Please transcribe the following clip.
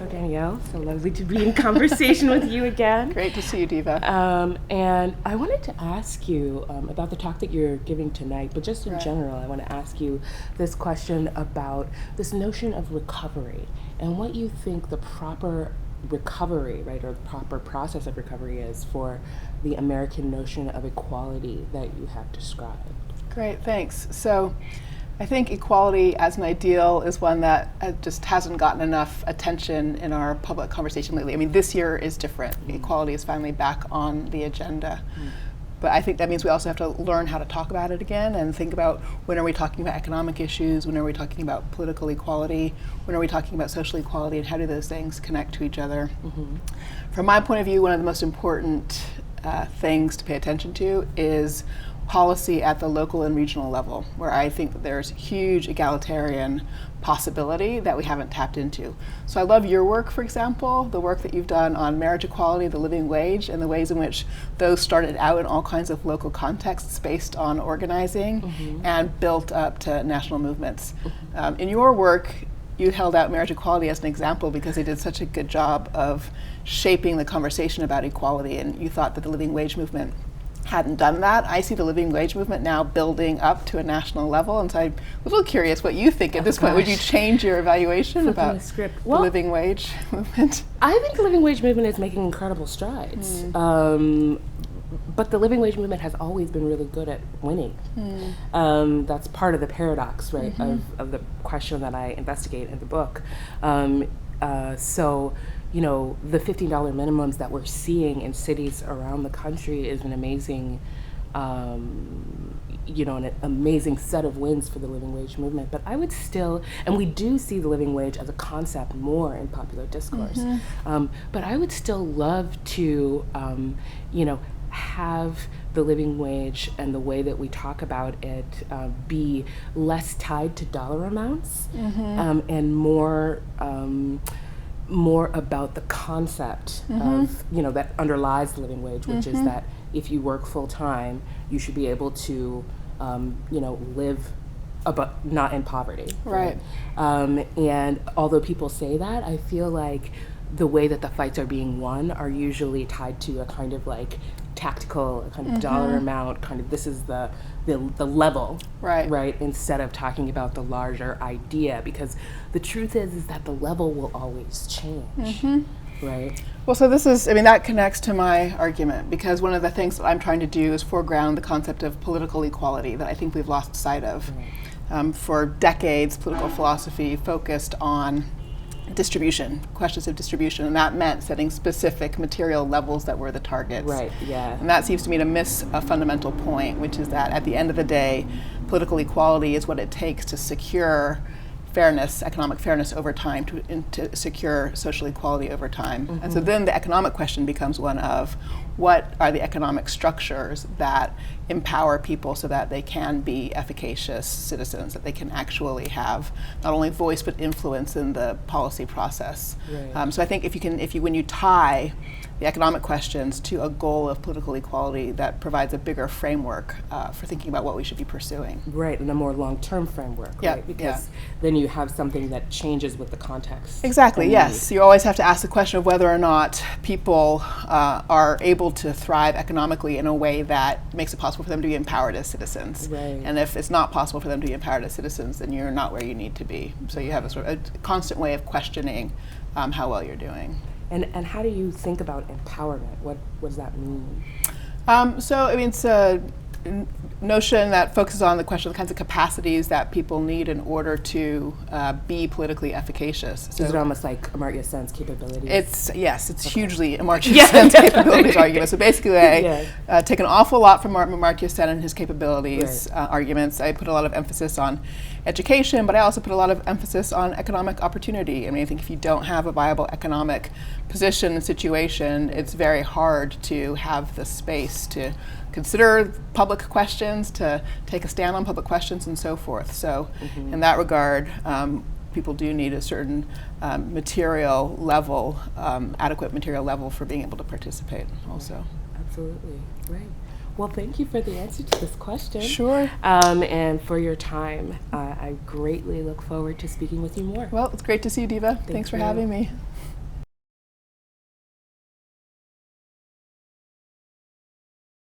So Danielle, so lovely to be in conversation with you again. Great to see you, Deva. And I wanted to ask you about the talk that you're giving tonight, but just in general, I want to ask you this question about this notion of recovery and what you think the proper recovery, right, or the proper process of recovery is for the American notion of equality that you have described. Great, thanks. So I think equality as an ideal is one that just hasn't gotten enough attention in our public conversation lately. I mean, this year is different. Equality is finally back on the agenda. But I think that means we also have to learn how to talk about it again and think about when are we talking about economic issues, when are we talking about political equality, when are we talking about social equality, and how do those things connect to each other. From my point of view, one of the most important things to pay attention to is policy at the local and regional level, where I think that there's huge egalitarian possibility that we haven't tapped into. So I love your work, for example, the work that you've done on marriage equality, the living wage, and the ways in which those started out in all kinds of local contexts based on organizing and built up to national movements. In your work, you held out marriage equality as an example because they did such a good job of shaping the conversation about equality, and you thought that the living wage movement hadn't done that. I see the living wage movement now building up to a national level, and so I'm a little curious what you think at this point. Would you change your evaluation about the living wage movement? I think the living wage movement is making incredible strides. But the living wage movement has always been really good at winning. That's part of the paradox, right, of the question that I investigate in the book. So, you know, the $15 minimums that we're seeing in cities around the country is an amazing, an amazing set of wins for the living wage movement. But I would still, and we do see the living wage as a concept more in popular discourse, but I would still love to, have the living wage and the way that we talk about it be less tied to dollar amounts and more about the concept of, that underlies the living wage, which is that if you work full time, you should be able to, live not in poverty. Right. And although people say that, I feel like the way that the fights are being won are usually tied to a kind of like tactical, a kind of dollar amount, kind of this is the level, right? Instead of talking about the larger idea, because the truth is that the level will always change, right? Well, so that connects to my argument, because one of the things that I'm trying to do is foreground the concept of political equality that I think we've lost sight of. For decades, political philosophy focused on distribution, questions of distribution, and that meant setting specific material levels that were the targets. Right, yeah. And that seems to me to miss a fundamental point, which is that at the end of the day, political equality is what it takes to secure fairness, economic fairness over time, to secure social equality over time. And so then the economic question becomes one of what are the economic structures that empower people so that they can be efficacious citizens, that they can actually have not only voice but influence in the policy process. Right. So I think when you tie the economic questions to a goal of political equality, that provides a bigger framework for thinking about what we should be pursuing. Right, and a more long-term framework, right? Because then you have something that changes with the context. Exactly, yes. You always have to ask the question of whether or not people are able to thrive economically in a way that makes it possible for them to be empowered as citizens. Right. And if it's not possible for them to be empowered as citizens, then you're not where you need to be. So you have a constant way of questioning how well you're doing. And how do you think about empowerment? What does that mean? It's a notion that focuses on the question of the kinds of capacities that people need in order to be politically efficacious. So is it almost like Amartya Sen's capabilities? It's hugely Amartya Sen's capabilities argument. So basically I take an awful lot from Amartya Sen and his capabilities arguments. I put a lot of emphasis on education, but I also put a lot of emphasis on economic opportunity. I think if you don't have a viable economic position and situation, it's very hard to have the space to consider public questions, to take a stand on public questions, and so forth. So in that regard, people do need a certain material level, adequate material level for being able to participate also. Absolutely, right. Well, thank you for the answer to this question. Sure. And for your time. I greatly look forward to speaking with you more. Well, it's great to see you, Deva. Thanks for having me.